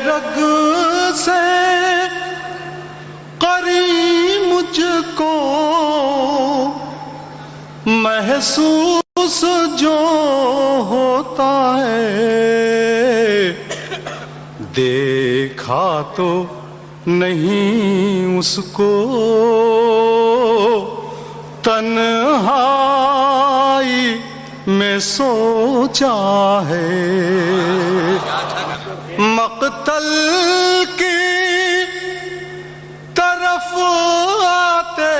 رگ سے قریب مجھ کو محسوس جو ہوتا ہے، دیکھا تو نہیں اس کو تنہائی میں سوچا ہے، مقتل کی طرف آتے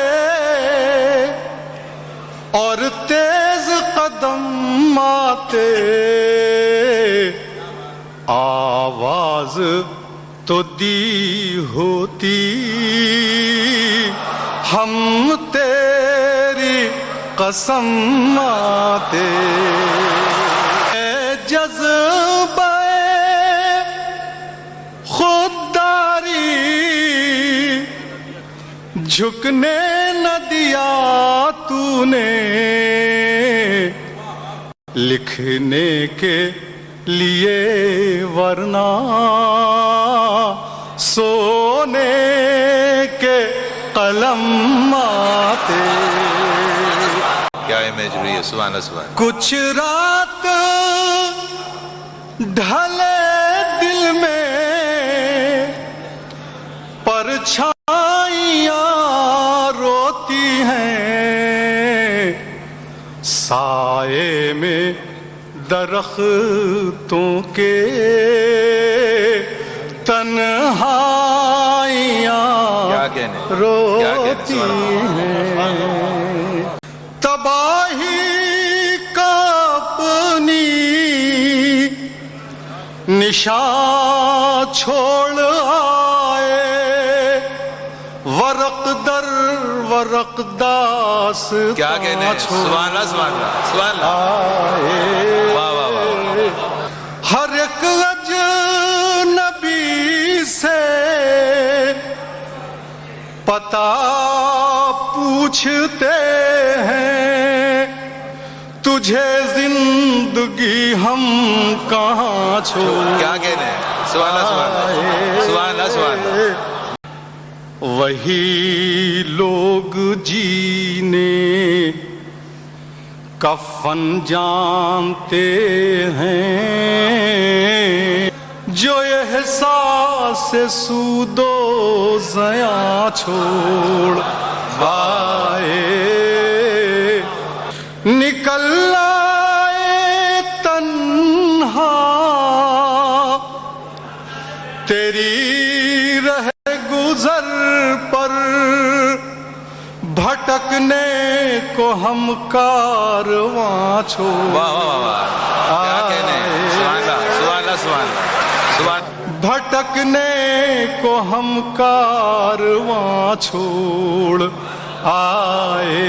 اور تیز قدم آتے، آواز تو دی ہوتی ہم تیری قسم آتے، اے جذبہ خودداری جھکنے نہ دیا تو نے، لکھنے کے لیے ورنہ سونے کے قلم آتے۔ کیا امیجری ہے، سبحان اللہ سبحان اللہ۔ کچھ رات ڈھلے دل میں پرچھائیاں روتی ہیں، سائے میں درختوں کے تنہائیاں روتی ہیں، تباہی کا اپنی نشان چھوڑ آئے، ورق در ورق داستاں کیا کہنے ہیں، سبحان اللہ سبحان اللہ سبحان اللہ، واہ واہ واہ۔ ہر ایک اجنبی سے پتہ پوچھتے ہیں، تجھے زندگی ہم کہاں چھوڑ، کیا کہنے ہیں، سبحان اللہ سبحان اللہ سبحان اللہ سبحان اللہ۔ وہی لوگ جینے کا فن جانتے ہیں، جو احساس سود و ضیاع چھوڑ آئے، نکل آئے تنہا تیری رہ گزر پر، بھٹکنے کو ہم کارواں چھوڑ، واہ واہ واہ، کیا کہنے ہیں، سبحان اللہ سبحان اللہ سبحان اللہ سبحان۔ بھٹکنے کو ہم کارواں چھوڑ آئے،